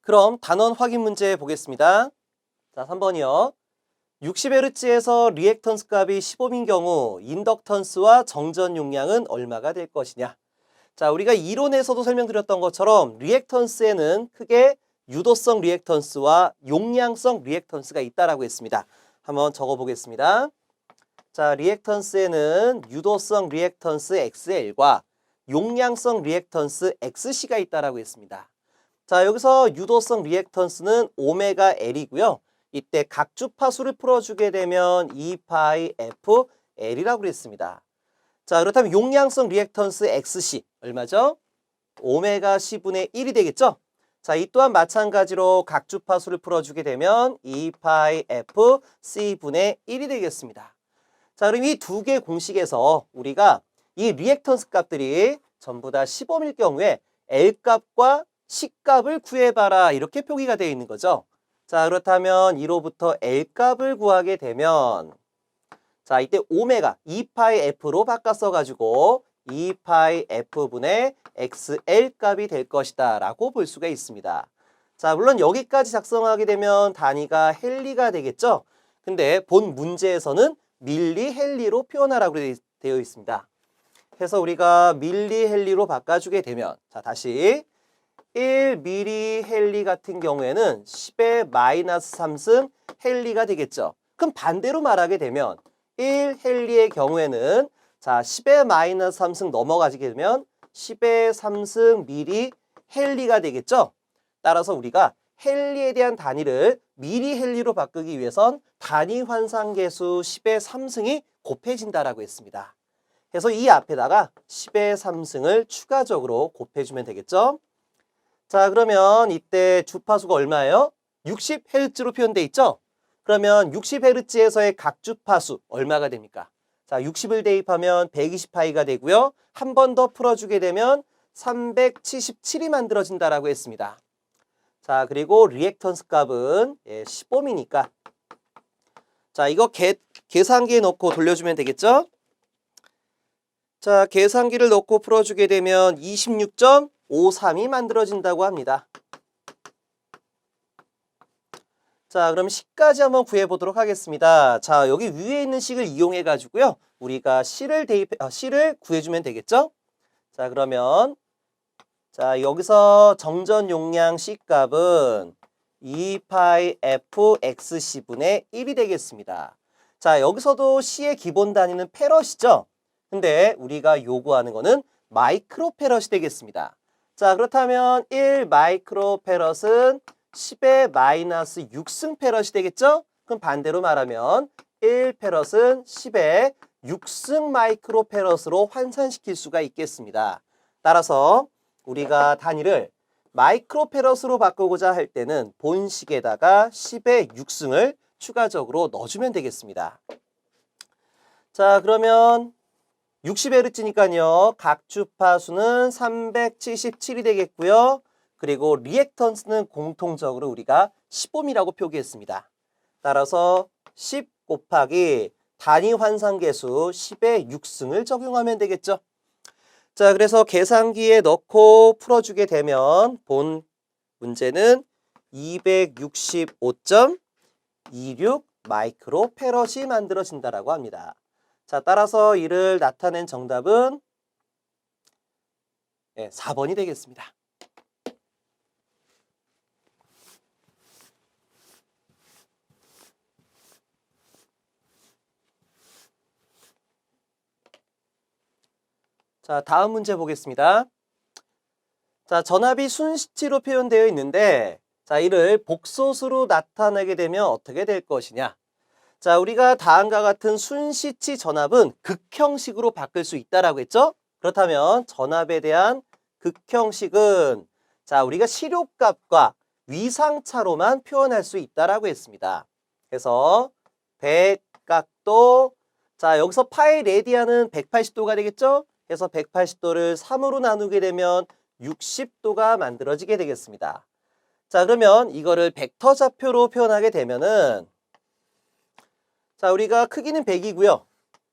그럼 단원 확인 문제 보겠습니다. 자, 3번이요. 60Hz에서 리액턴스 값이 15인 경우 인덕턴스와 정전 용량은 얼마가 될 것이냐. 자, 우리가 이론에서도 설명드렸던 것처럼 리액턴스에는 크게 유도성 리액턴스와 용량성 리액턴스가 있다라고 했습니다. 한번 적어보겠습니다. 자, 리액턴스에는 유도성 리액턴스 XL과 용량성 리액턴스 XC가 있다라고 했습니다. 자, 여기서 유도성 리액턴스는 오메가 L이고요. 이때 각 주파수를 풀어주게 되면 2파이 F L이라고 그랬습니다. 자, 그렇다면 용량성 리액턴스 XC 얼마죠? 오메가 C분의 1이 되겠죠? 자, 이 또한 마찬가지로 각 주파수를 풀어주게 되면 2파이 F C분의 1이 되겠습니다. 자, 그럼 이 두 개 공식에서 우리가 이 리액턴스 값들이 전부 다 15일 경우에 L 값과 C 값을 구해봐라 이렇게 표기가 되어 있는 거죠. 자, 그렇다면 이로부터 L 값을 구하게 되면 자, 이때 오메가 2파이 F로 바꿔 써가지고 2파이 F분의 XL 값이 될 것이다 라고 볼 수가 있습니다. 자, 물론 여기까지 작성하게 되면 단위가 헨리가 되겠죠. 근데 본 문제에서는 밀리 헨리로 표현하라고 되어 있습니다. 그래서 우리가 밀리 헨리로 바꿔주게 되면 자, 다시 1미리 헨리 같은 경우에는 10의 마이너스 3승 헨리가 되겠죠. 그럼 반대로 말하게 되면 1 헨리의 경우에는 자, 10의 마이너스 3승 넘어가게 되면 10의 3승 미리 헨리가 되겠죠. 따라서 우리가 헨리에 대한 단위를 미리 헨리로 바꾸기 위해선 단위 환상계수 10의 3승이 곱해진다라고 했습니다. 그래서 이 앞에다가 10의 3승을 추가적으로 곱해주면 되겠죠. 자, 그러면 이때 주파수가 얼마예요? 60Hz로 표현되어 있죠? 그러면 60Hz에서의 각 주파수 얼마가 됩니까? 자, 60을 대입하면 120파이가 되고요. 한 번 더 풀어주게 되면 377이 만들어진다라고 했습니다. 자, 그리고 리액턴스 값은 15미니까 자, 이거 계산기에 넣고 돌려주면 되겠죠? 자, 계산기를 넣고 풀어주게 되면 26.53이 만들어진다고 합니다. 자, 그럼 식까지 한번 구해보도록 하겠습니다. 자, 여기 위에 있는 식을 이용해 가지고요. 우리가 C를 구해주면 되겠죠? 자, 그러면 자, 여기서 정전 용량 C 값은 2파이 F XC분의 1이 되겠습니다. 자, 여기서도 C의 기본 단위는 페럿이죠? 근데 우리가 요구하는 거는 마이크로 페럿이 되겠습니다. 자, 그렇다면 1 마이크로 페럿은 10의 마이너스 6승 페럿이 되겠죠? 그럼 반대로 말하면 1 페럿은 10의 6승 마이크로 페럿으로 환산시킬 수가 있겠습니다. 따라서 우리가 단위를 마이크로 페럿으로 바꾸고자 할 때는 본식에다가 10의 6승을 추가적으로 넣어주면 되겠습니다. 자, 그러면 60Hz니까요. 각 주파수는 377이 되겠고요. 그리고 리액턴스는 공통적으로 우리가 15미라고 표기했습니다. 따라서 10 곱하기 단위 환상계수 10의 6승을 적용하면 되겠죠. 자, 그래서 계산기에 넣고 풀어주게 되면 본 문제는 265.26 마이크로 페럿이 만들어진다라고 합니다. 자, 따라서 이를 나타낸 정답은 4번이 되겠습니다. 자, 다음 문제 보겠습니다. 자, 전압이 순시치로 표현되어 있는데 자, 이를 복소수로 나타내게 되면 어떻게 될 것이냐. 자, 우리가 다음과 같은 순시치 전압은 극형식으로 바꿀 수 있다라고 했죠? 그렇다면 전압에 대한 극형식은 자, 우리가 시료값과 위상차로만 표현할 수 있다라고 했습니다. 그래서 100각도 자, 여기서 파이 레디안은 180도가 되겠죠? 그래서 180도를 3으로 나누게 되면 60도가 만들어지게 되겠습니다. 자, 그러면 이거를 벡터 좌표로 표현하게 되면은 자, 우리가 크기는 100이고요.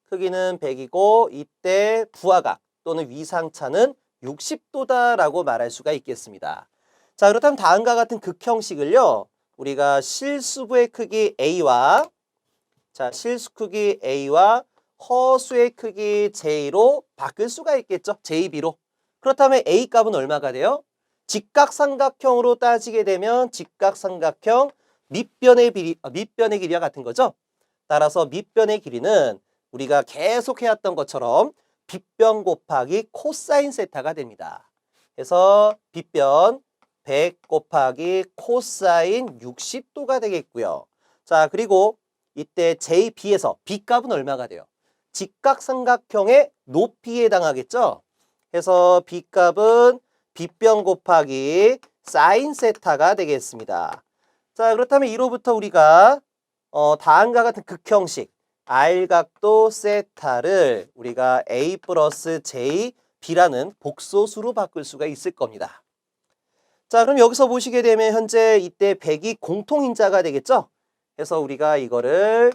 크기는 100이고 이때 부하각 또는 위상차는 60도다라고 말할 수가 있겠습니다. 자, 그렇다면 다음과 같은 극형식을요. 우리가 실수부의 크기 A와 실수 크기 A와 허수의 크기 J로 바꿀 수가 있겠죠. JB로. 그렇다면 A 값은 얼마가 돼요? 직각삼각형으로 따지게 되면 직각삼각형 밑변의 길이와 같은 거죠. 따라서 밑변의 길이는 우리가 계속 해왔던 것처럼 빗변 곱하기 코사인 세타가 됩니다. 그래서 빗변 100 곱하기 코사인 60도가 되겠고요. 자, 그리고 이때 JB에서 B 값은 얼마가 돼요? 직각삼각형의 높이에 해당하겠죠? 그래서 B 값은 빗변 곱하기 사인 세타가 되겠습니다. 자, 그렇다면 이로부터 우리가 다음과 같은 극형식 R각도 세타를 우리가 A 플러스 J, B라는 복소수로 바꿀 수가 있을 겁니다. 자, 그럼 여기서 보시게 되면 현재 이때 100이 공통인자가 되겠죠? 그래서 우리가 이거를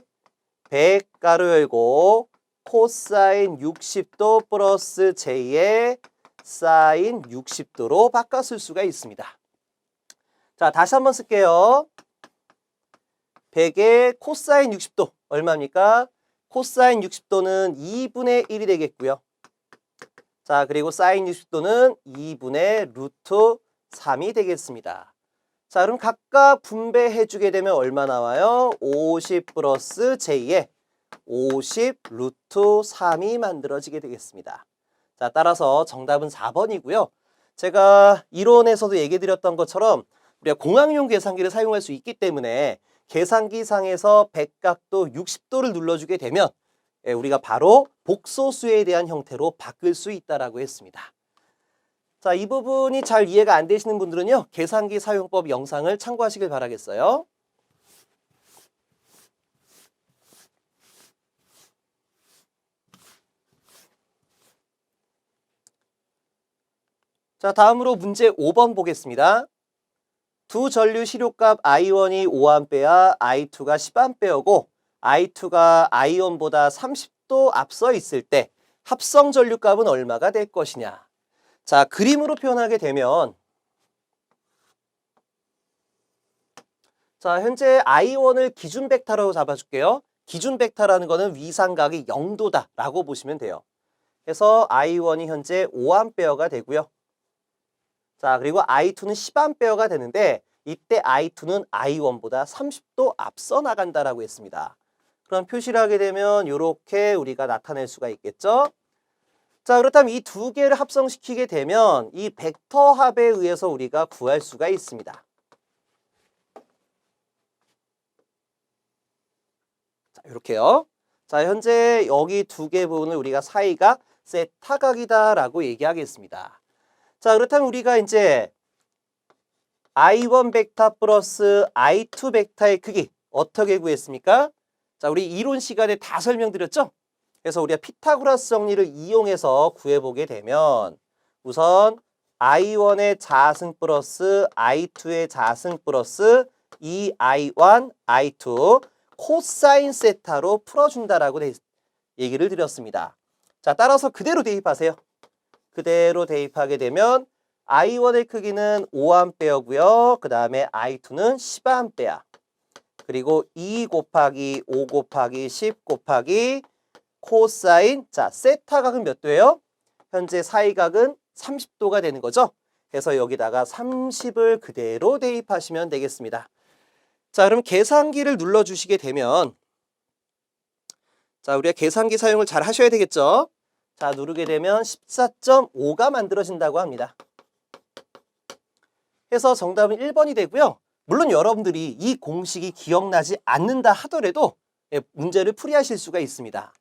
100 가로 열고 코사인 60도 플러스 J의 사인 60도로 바꿔 쓸 수가 있습니다. 자, 다시 한번 쓸게요. 100의 코사인 60도 얼마입니까? 코사인 60도는 2분의 1이 되겠고요. 자, 그리고 사인 60도는 2분의 루트 3이 되겠습니다. 자, 그럼 각각 분배해 주게 되면 얼마 나와요? 50 플러스 J에 50 루트 3이 만들어지게 되겠습니다. 자, 따라서 정답은 4번이고요. 제가 이론에서도 얘기 드렸던 것처럼 우리가 공학용 계산기를 사용할 수 있기 때문에 계산기상에서 백각도 60도를 눌러주게 되면 우리가 바로 복소수에 대한 형태로 바꿀 수 있다라고 했습니다. 자, 이 부분이 잘 이해가 안 되시는 분들은요, 계산기 사용법 영상을 참고하시길 바라겠어요. 자, 다음으로 문제 5번 보겠습니다. 두 전류 시료값 I1이 5A, I2가 10A고 I2가 I1보다 30도 앞서 있을 때 합성 전류값은 얼마가 될 것이냐. 자, 그림으로 표현하게 되면 자, 현재 I1을 기준 벡터로 잡아줄게요. 기준 벡터라는 거는 위상각이 0도다 라고 보시면 돼요. 그래서 I1이 현재 5A가 되고요. 자, 그리고 I2는 10A가 되는데 이때 I2는 I1보다 30도 앞서 나간다라고 했습니다. 그럼 표시를 하게 되면 이렇게 우리가 나타낼 수가 있겠죠. 자, 그렇다면 이 두 개를 합성시키게 되면 이 벡터 합에 의해서 우리가 구할 수가 있습니다. 자, 이렇게요. 자, 현재 여기 두 개 부분을 우리가 사이가 세타각이다라고 얘기하겠습니다. 자, 그렇다면 우리가 이제 I1 벡터 플러스 I2 벡터의 크기 어떻게 구했습니까? 자, 우리 이론 시간에 다 설명드렸죠? 그래서 우리가 피타고라스 정리를 이용해서 구해보게 되면 우선 I1의 자승 플러스 I2의 자승 플러스 2I1, I2 코사인 세타로 풀어준다라고 얘기를 드렸습니다. 자, 따라서 그대로 대입하세요. 그대로 대입하게 되면 I1의 크기는 5A고요. 그 다음에 I2는 10A. 그리고 2 곱하기 5 곱하기 10 곱하기 코사인. 자, 세타각은 몇 도예요? 현재 사이각은 30도가 되는 거죠. 그래서 여기다가 30을 그대로 대입하시면 되겠습니다. 자, 그럼 계산기를 눌러주시게 되면 자, 우리가 계산기 사용을 잘 하셔야 되겠죠. 자, 누르게 되면 14.5가 만들어진다고 합니다. 그래서 정답은 1번이 되고요. 물론 여러분들이 이 공식이 기억나지 않는다 하더라도 문제를 풀이하실 수가 있습니다.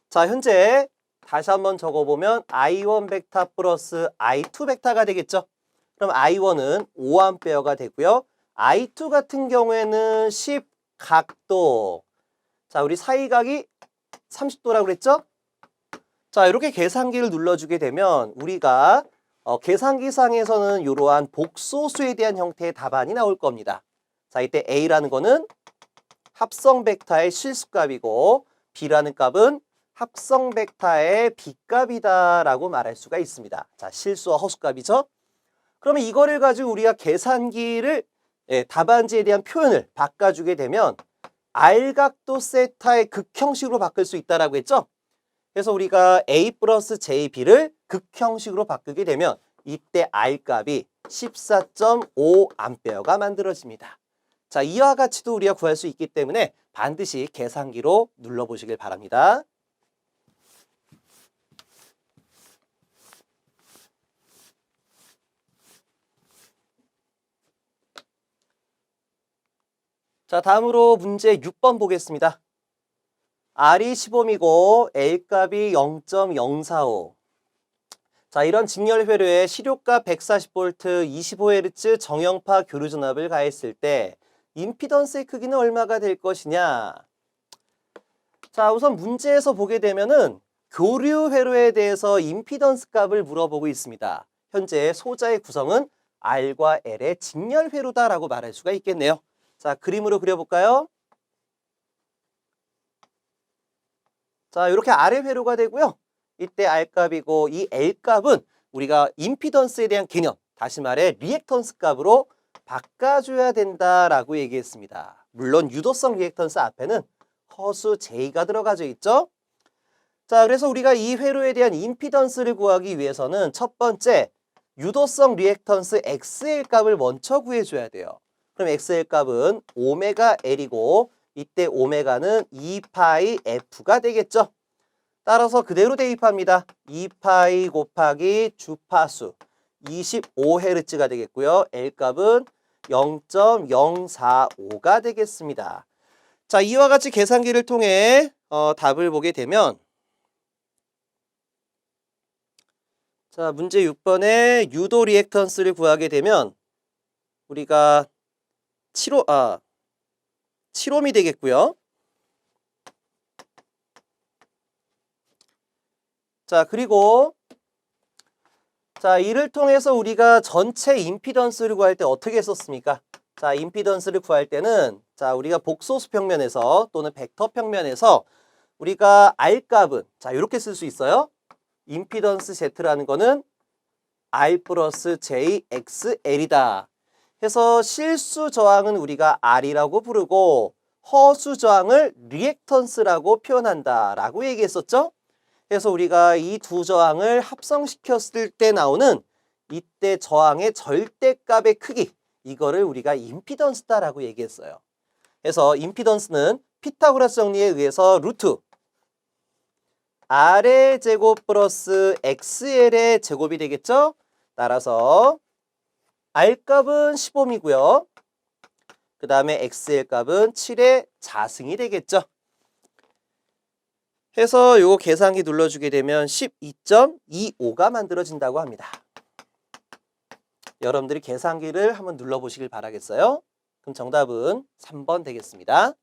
자, 현재 다시 한번 적어보면 I1 벡터 플러스 I2 벡터가 되겠죠. 그럼 I1은 5A가 되고요. I2 같은 경우에는 10각도. 자, 우리 사이각이 30도라고 그랬죠? 자, 이렇게 계산기를 눌러주게 되면 우리가 계산기상에서는 이러한 복소수에 대한 형태의 답안이 나올 겁니다. 자, 이때 A라는 거는 합성 벡터의 실수값이고 B라는 값은 합성 벡터의 B값이다라고 말할 수가 있습니다. 자, 실수와 허수값이죠. 그러면 이거를 가지고 우리가 계산기를 답안지에 대한 표현을 바꿔주게 되면 R각도 세타의 극형식으로 바꿀 수 있다라고 했죠? 그래서 우리가 A 플러스 JB를 극형식으로 바꾸게 되면 이때 R값이 14.5A가 만들어집니다. 자, 이와 같이도 우리가 구할 수 있기 때문에 반드시 계산기로 눌러보시길 바랍니다. 자, 다음으로 문제 6번 보겠습니다. R이 10ohm이고 L값이 0.045. 자, 이런 직렬회로에 시료값 140V, 25Hz 정형파 교류전압을 가했을 때 임피던스의 크기는 얼마가 될 것이냐? 자, 우선 문제에서 보게 되면은 교류회로에 대해서 임피던스 값을 물어보고 있습니다. 현재 소자의 구성은 R과 L의 직렬회로다라고 말할 수가 있겠네요. 자, 그림으로 그려볼까요? 자, 이렇게 R의 회로가 되고요. 이때 R값이고 이 L값은 우리가 임피던스에 대한 개념, 다시 말해 리액턴스 값으로 바꿔줘야 된다라고 얘기했습니다. 물론 유도성 리액턴스 앞에는 허수 J가 들어가져 있죠. 자, 그래서 우리가 이 회로에 대한 임피던스를 구하기 위해서는 첫 번째 유도성 리액턴스 XL 값을 먼저 구해줘야 돼요. 그럼 XL 값은 오메가 L이고 이때 오메가는 2파이 F가 되겠죠. 따라서 그대로 대입합니다. 2파이 곱하기 주파수 25Hz가 되겠고요. L값은 0.045가 되겠습니다. 자, 이와 같이 계산기를 통해 답을 보게 되면 자, 문제 6번에 유도 리액턴스를 구하게 되면 우리가 7ohm이 되겠고요. 자, 그리고 자, 이를 통해서 우리가 전체 임피던스를 구할 때 어떻게 했었습니까? 자, 임피던스를 구할 때는 자, 우리가 복소수 평면에서 또는 벡터 평면에서 우리가 R값은 자, 이렇게 쓸 수 있어요. 임피던스 Z라는 거는 R 플러스 JXL이다. 해서 실수 저항은 우리가 R이라고 부르고 허수 저항을 리액턴스라고 표현한다라고 얘기했었죠. 그래서 우리가 이 두 저항을 합성시켰을 때 나오는 이때 저항의 절대값의 크기, 이거를 우리가 임피던스다라고 얘기했어요. 그래서 임피던스는 피타고라스 정리에 의해서 루트 R의 제곱 플러스 XL의 제곱이 되겠죠? 따라서 R값은 10ohm이고요. 그 다음에 XL값은 7의 자승이 되겠죠. 해서 요거 계산기 눌러주게 되면 12.25가 만들어진다고 합니다. 여러분들이 계산기를 한번 눌러보시길 바라겠어요. 그럼 정답은 3번 되겠습니다.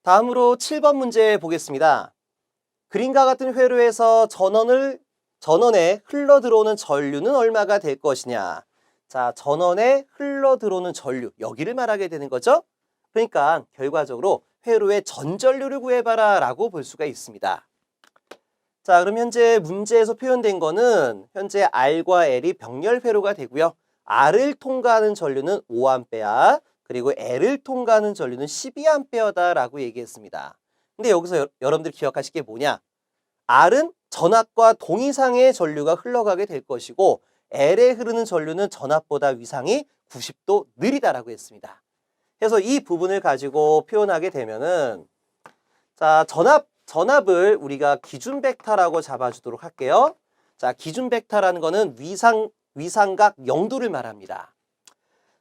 다음으로 7번 문제 보겠습니다. 그림과 같은 회로에서 전원에 흘러 들어오는 전류는 얼마가 될 것이냐? 자, 전원에 흘러 들어오는 전류, 여기를 말하게 되는 거죠. 그러니까 결과적으로 회로의 전전류를 구해봐라 라고 볼 수가 있습니다. 자, 그럼 현재 문제에서 표현된 거는 현재 R과 L이 병렬 회로가 되고요. R을 통과하는 전류는 5A, 그리고 L을 통과하는 전류는 12A 다라고 얘기했습니다. 근데 여기서 여러분들 기억하실 게 뭐냐? R은 전압과 동이상의 전류가 흘러가게 될 것이고 L에 흐르는 전류는 전압보다 위상이 90도 느리다라고 했습니다. 그래서 이 부분을 가지고 표현하게 되면은 자, 전압을 우리가 기준 벡터라고 잡아주도록 할게요. 자, 기준 벡터라는 거는 위상각 0도를 말합니다.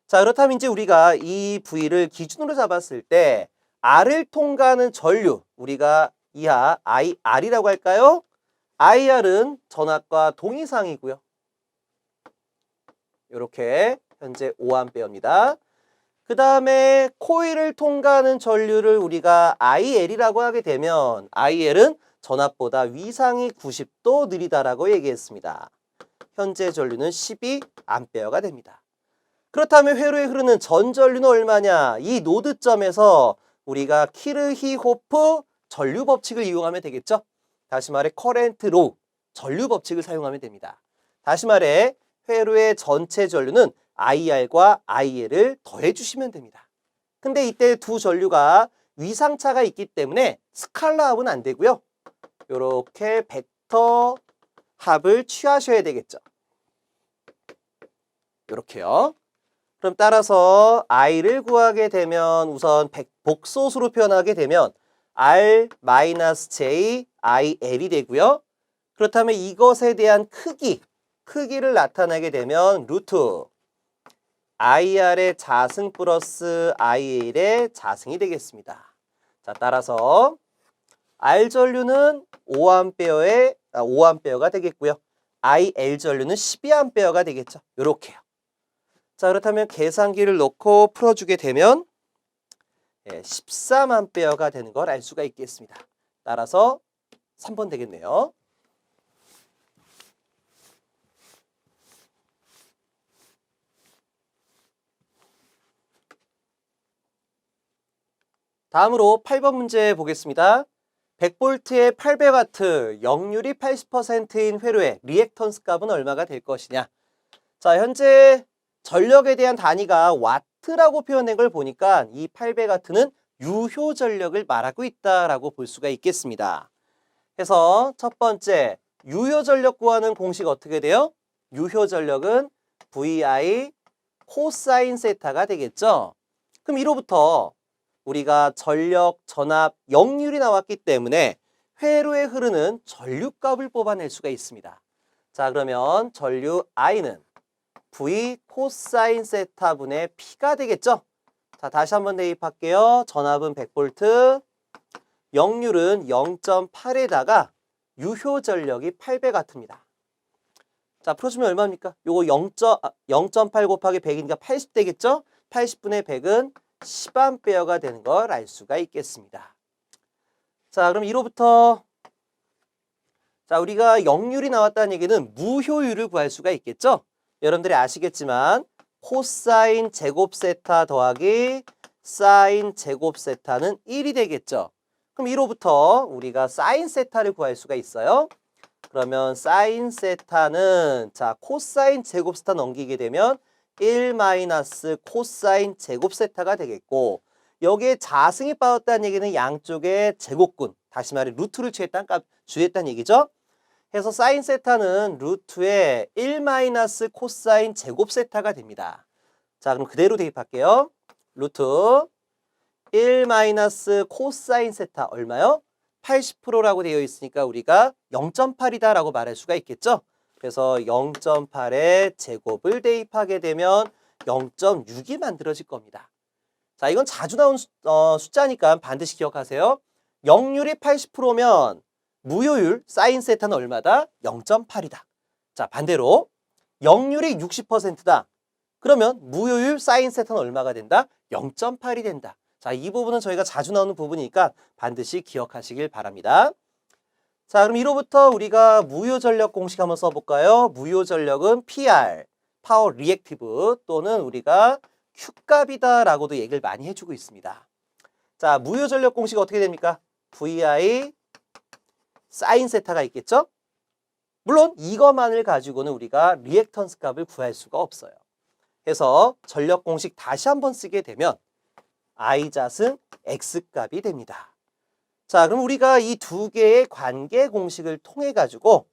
자, 그렇다면 이제 우리가 이 V를 기준으로 잡았을 때 R을 통과하는 전류, 우리가 이하 IR이라고 할까요? IR은 전압과 동이상이고요. 이렇게 현재 5A입니다. 그 다음에 코일을 통과하는 전류를 우리가 IL이라고 하게 되면 IL은 전압보다 위상이 90도 느리다라고 얘기했습니다. 현재 전류는 12A가 됩니다. 그렇다면 회로에 흐르는 전전류는 얼마냐? 이 노드점에서 우리가 키르히호프 전류 법칙을 이용하면 되겠죠. 다시 말해 커렌트 로우, 전류 법칙을 사용하면 됩니다. 다시 말해 회로의 전체 전류는 IR과 IL을 더해주시면 됩니다. 근데 이때 두 전류가 위상차가 있기 때문에 스칼라 합은 안 되고요. 이렇게 벡터 합을 취하셔야 되겠죠. 이렇게요. 그럼 따라서 I를 구하게 되면 우선 복소수로 표현하게 되면 R-J IL이 되고요. 그렇다면 이것에 대한 크기를 나타내게 되면 루트 IR의 자승 플러스 IL의 자승이 되겠습니다. 자, 따라서 R 전류는 5A가 되겠고요. IL 전류는 12A가 되겠죠. 요렇게요. 자, 그렇다면 계산기를 넣고 풀어주게 되면 13A가 되는 걸 알 수가 있겠습니다. 따라서 3번 되겠네요. 다음으로 8번 문제 보겠습니다. 100V에 800W, 역률이 80%인 회로의 리액턴스 값은 얼마가 될 것이냐. 자, 현재 전력에 대한 단위가 와트라고 표현된 걸 보니까 이 800W는 유효 전력을 말하고 있다라고 볼 수가 있겠습니다. 그래서 첫 번째, 유효 전력 구하는 공식 어떻게 돼요? 유효 전력은 VI 코사인 세타가 되겠죠. 그럼 이로부터 우리가 전력, 전압, 역률이 나왔기 때문에 회로에 흐르는 전류값을 뽑아낼 수가 있습니다. 자, 그러면 전류 I는 V 코사인 세타 분의 P가 되겠죠? 자, 다시 한번 대입할게요. 전압은 100V, 역률은 0.8에다가 유효 전력이 800W입니다. 자, 풀어주면 얼마입니까? 요거 0.8 곱하기 100이니까 80 되겠죠? 80분의 100은 10A가 되는 걸 알 수가 있겠습니다. 자, 그럼 이로부터 자, 우리가 역률이 나왔다는 얘기는 무효율을 구할 수가 있겠죠? 여러분들이 아시겠지만 코사인 제곱 세타 더하기 사인 제곱 세타는 1이 되겠죠? 그럼 이로부터 우리가 사인 세타를 구할 수가 있어요. 그러면 사인 세타는 자, 코사인 제곱 세타 넘기게 되면 1 마이너스 코사인 제곱 세타가 되겠고, 여기에 자승이 빠졌다는 얘기는 양쪽에 제곱근, 다시 말해 루트를 주했다는 얘기죠. 그래서 사인 세타는 루트에 1 마이너스 코사인 제곱 세타가 됩니다. 자, 그럼 그대로 대입할게요. 루트 1 마이너스 코사인 세타 얼마요? 80%라고 되어 있으니까 우리가 0.8이다 라고 말할 수가 있겠죠. 그래서 0.8의 제곱을 대입하게 되면 0.6이 만들어질 겁니다. 자, 이건 자주 나온 숫자니까 반드시 기억하세요. 역률이 80%면 무효율 사인 세타는 얼마다? 0.8이다. 자, 반대로 역률이 60%다. 그러면 무효율 사인 세타는 얼마가 된다? 0.8이 된다. 자, 이 부분은 저희가 자주 나오는 부분이니까 반드시 기억하시길 바랍니다. 자, 그럼 이로부터 우리가 무효 전력 공식 한번 써볼까요? 무효 전력은 PR, 파워 리액티브 또는 우리가 Q값이다 라고도 얘기를 많이 해주고 있습니다. 자, 무효 전력 공식 어떻게 됩니까? VI 사인 세타가 있겠죠? 물론 이것만을 가지고는 우리가 리액턴스 값을 구할 수가 없어요. 그래서 전력 공식 다시 한번 쓰게 되면 I잣은 X값이 됩니다. 자, 그럼 우리가 이 두 개의 관계 공식을 통해 가지고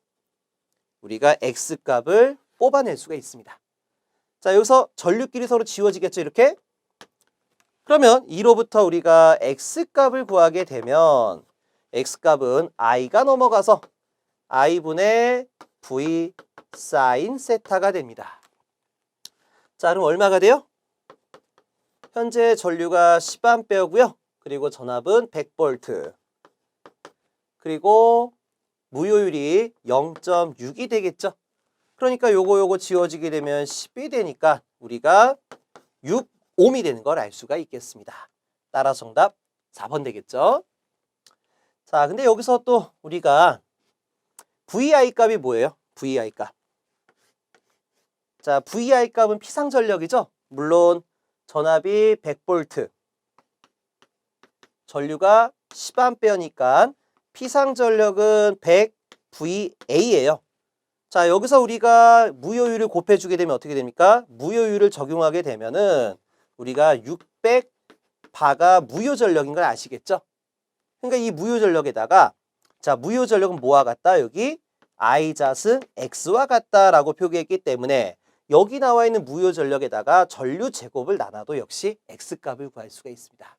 우리가 X값을 뽑아낼 수가 있습니다. 자, 여기서 전류끼리 서로 지워지겠죠, 이렇게? 그러면 이로부터 우리가 X값을 구하게 되면 X값은 I가 넘어가서 I분의 V 사인 세타가 됩니다. 자, 그럼 얼마가 돼요? 현재 전류가 10A고요. 그리고 전압은 100V. 그리고 무효율이 0.6이 되겠죠. 그러니까 요거 지워지게 되면 10이 되니까 우리가 6옴이 되는 걸 알 수가 있겠습니다. 따라서 정답 4번 되겠죠. 자, 근데 여기서 또 우리가 VI 값이 뭐예요? VI 값. 자, VI 값은 피상전력이죠. 물론 전압이 100V. 전류가 10A니까 피상전력은 100VA예요. 자, 여기서 우리가 무효율을 곱해주게 되면 어떻게 됩니까? 무효율을 적용하게 되면은 우리가 600바가 무효전력인 걸 아시겠죠? 그러니까 이 무효전력에다가 자, 무효전력은 뭐와 같다? 여기 I잣은 X와 같다라고 표기했기 때문에 여기 나와 있는 무효전력에다가 전류 제곱을 나눠도 역시 X값을 구할 수가 있습니다.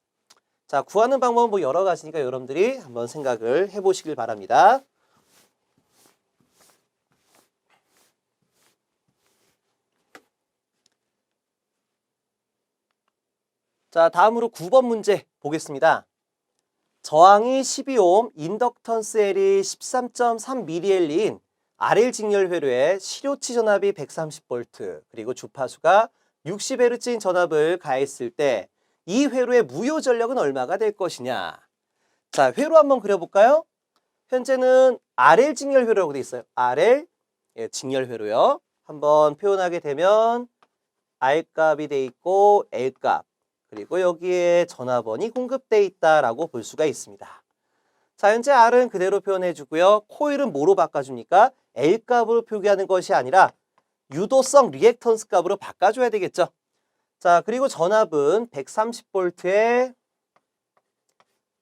자, 구하는 방법은 뭐 여러 가지니까 여러분들이 한번 생각을 해보시길 바랍니다. 자, 다음으로 9번 문제 보겠습니다. 저항이 12옴, 인덕턴스 L이 13.3mH인 RL 직렬회로에 실효치 전압이 130V, 그리고 주파수가 60Hz인 전압을 가했을 때 이 회로의 무효 전력은 얼마가 될 것이냐. 자, 회로 한번 그려볼까요? 현재는 RL 직렬회로라고 되어 있어요. RL 직렬회로요. 한번 표현하게 되면 R값이 돼 있고 L값, 그리고 여기에 전압원이 공급돼 있다라고 볼 수가 있습니다. 자, 현재 R은 그대로 표현해 주고요. 코일은 뭐로 바꿔줍니까? L값으로 표기하는 것이 아니라 유도성 리액턴스 값으로 바꿔줘야 되겠죠. 자, 그리고 전압은 130V에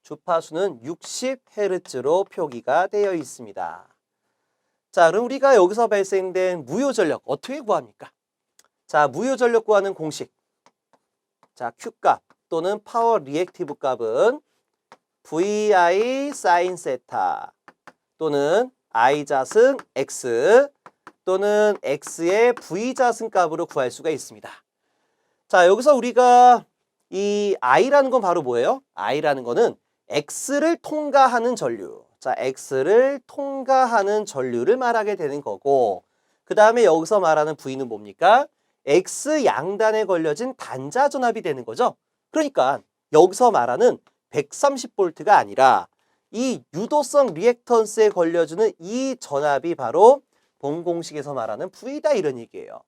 주파수는 60Hz로 표기가 되어 있습니다. 자, 그럼 우리가 여기서 발생된 무효전력 어떻게 구합니까? 자, 무효전력 구하는 공식. 자, Q값 또는 파워 리액티브 값은 VI 사인 세타 또는 I잣은 X 또는 X의 V잣은 값으로 구할 수가 있습니다. 자, 여기서 우리가 이 I라는 건 바로 뭐예요? I라는 거는 X를 통과하는 전류. 자, X를 통과하는 전류를 말하게 되는 거고, 그 다음에 여기서 말하는 V는 뭡니까? X 양단에 걸려진 단자 전압이 되는 거죠. 그러니까 여기서 말하는 130V가 아니라 이 유도성 리액턴스에 걸려주는 이 전압이 바로 본 공식에서 말하는 V다, 이런 얘기예요.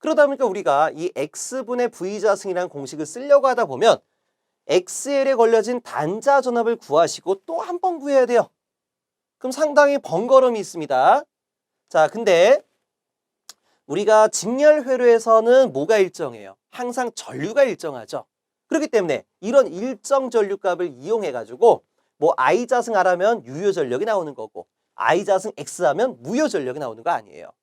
그러다 보니까 우리가 이 X분의 V자승이라는 공식을 쓰려고 하다 보면 XL에 걸려진 단자 전압을 구하시고 또 한 번 구해야 돼요. 그럼 상당히 번거로움이 있습니다. 자, 근데 우리가 직렬회로에서는 뭐가 일정해요? 항상 전류가 일정하죠. 그렇기 때문에 이런 일정 전류값을 이용해가지고 뭐 I자승 R하면 유효전력이 나오는 거고 I자승 X하면 무효전력이 나오는 거 아니에요.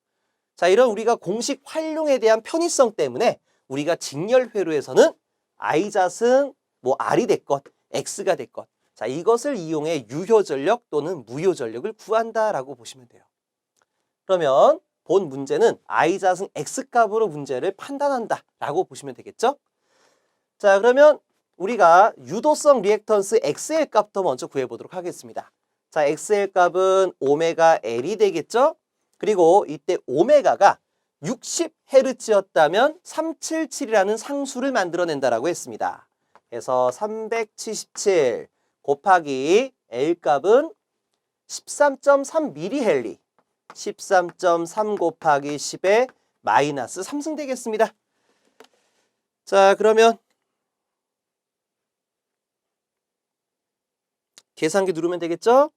자, 이런 우리가 공식 활용에 대한 편의성 때문에 우리가 직렬회로에서는 I잣은 뭐 R이 됐건 X가 됐건 자, 이것을 이용해 유효전력 또는 무효전력을 구한다라고 보시면 돼요. 그러면 본 문제는 I잣은 X값으로 문제를 판단한다라고 보시면 되겠죠? 자, 그러면 우리가 유도성 리액턴스 XL 값부터 먼저 구해보도록 하겠습니다. 자, XL 값은 오메가 L이 되겠죠? 그리고 이때 오메가가 60Hz였다면 377이라는 상수를 만들어낸다라고 했습니다. 그래서 377 곱하기 L값은 13.3mH, 13.3 곱하기 10에 마이너스 3승 되겠습니다. 자, 그러면 계산기 누르면 되겠죠?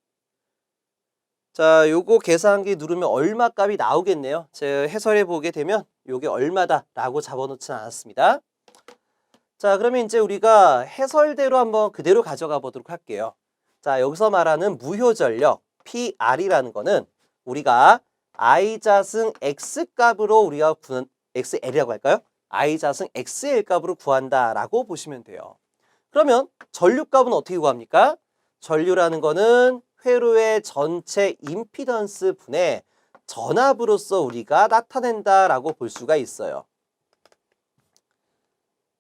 자, 요거 계산기 누르면 얼마 값이 나오겠네요. 제가 해설해 보게 되면 요게 얼마다 라고 잡아놓지는 않았습니다. 자, 그러면 이제 우리가 해설대로 한번 그대로 가져가 보도록 할게요. 자, 여기서 말하는 무효전력 PR이라는 거는 우리가 I잣은 X 값으로 우리가 구한 XL이라고 할까요? I잣은 XL 값으로 구한다라고 보시면 돼요. 그러면 전류값은 어떻게 구합니까? 전류라는 거는 회로의 전체 임피던스 분의 전압으로서 우리가 나타낸다라고 볼 수가 있어요.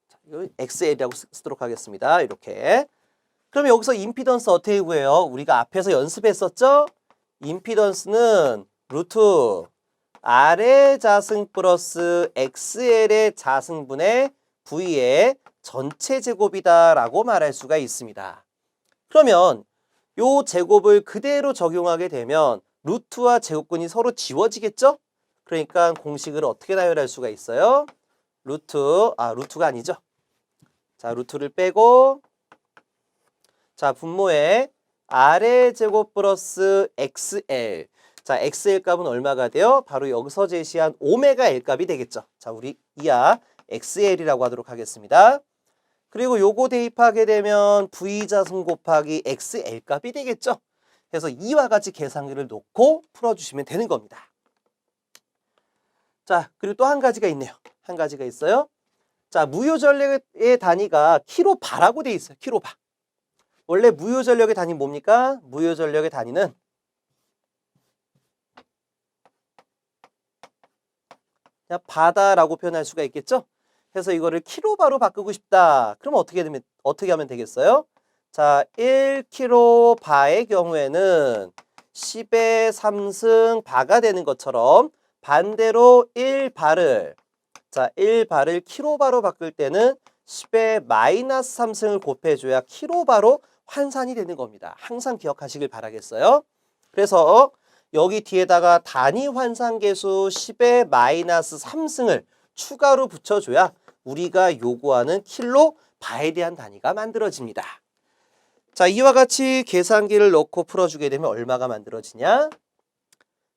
자, 이거 XL이라고 쓰도록 하겠습니다. 이렇게. 그럼 여기서 임피던스 어떻게 구해요? 우리가 앞에서 연습했었죠? 임피던스는 루트 R의 자승 플러스 XL의 자승분의 V의 전체 제곱이다라고 말할 수가 있습니다. 그러면 요 제곱을 그대로 적용하게 되면 루트와 제곱근이 지워지겠죠? 그러니까 공식을 어떻게 나열할 수가 있어요? 루트가 아니죠. 자, 루트를 빼고 자, 분모에 R의 제곱 플러스 XL. 자, XL 값은 얼마가 돼요? 바로 여기서 제시한 오메가 L 값이 되겠죠. 자, 우리 이하 XL이라고 하도록 하겠습니다. 그리고 요거 대입하게 되면 V자승 곱하기 XL 값이 되겠죠. 그래서 이와 같이 계산기를 놓고 풀어주시면 되는 겁니다. 자, 그리고 또 한 가지가 있네요. 한 가지가 있어요. 자, 무효전력의 단위가 킬로바라고 돼 있어요. 킬로바. 원래 무효전력의 단위 뭡니까? 무효전력의 단위는 그냥 바다라고 표현할 수가 있겠죠? 그래서 이거를 킬로바로 바꾸고 싶다. 그럼 어떻게 하면 되겠어요? 자, 1킬로바의 경우에는 10의 3승 바가 되는 것처럼 반대로 1바를 자, 1바를 킬로바로 바꿀 때는 10의 마이너스 3승을 곱해줘야 킬로바로 환산이 되는 겁니다. 항상 기억하시길 바라겠어요. 그래서 여기 뒤에다가 단위 환산 계수 10의 마이너스 3승을 추가로 붙여줘야 우리가 요구하는 킬로바에 대한 단위가 만들어집니다. 자, 이와 같이 계산기를 넣고 풀어주게 되면 얼마가 만들어지냐?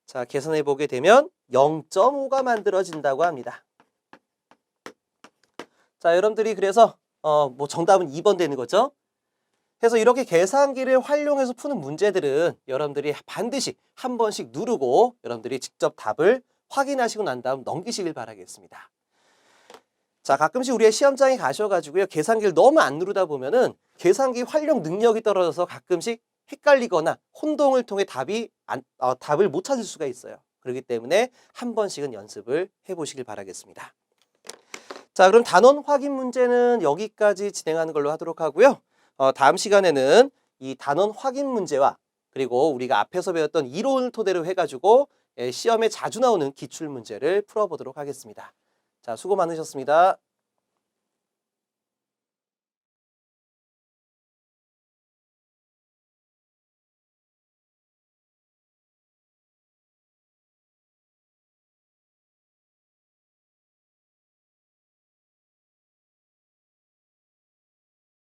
자, 계산해 보게 되면 0.5가 만들어진다고 합니다. 자, 여러분들이 그래서 정답은 2번 되는 거죠. 그래서 이렇게 계산기를 활용해서 푸는 문제들은 여러분들이 반드시 한 번씩 누르고 여러분들이 직접 답을 확인하시고 난 다음 넘기시길 바라겠습니다. 자, 가끔씩 우리의 시험장에 가셔가지고요, 계산기를 너무 안 누르다 보면은 계산기 활용 능력이 떨어져서 가끔씩 헷갈리거나 혼동을 통해 답을 못 찾을 수가 있어요. 그렇기 때문에 한 번씩은 연습을 해보시길 바라겠습니다. 자, 그럼 단원 확인 문제는 여기까지 진행하는 걸로 하도록 하고요. 다음 시간에는 이 단원 확인 문제와 그리고 우리가 앞에서 배웠던 이론을 토대로 해가지고 시험에 자주 나오는 기출 문제를 풀어보도록 하겠습니다. 자, 수고 많으셨습니다.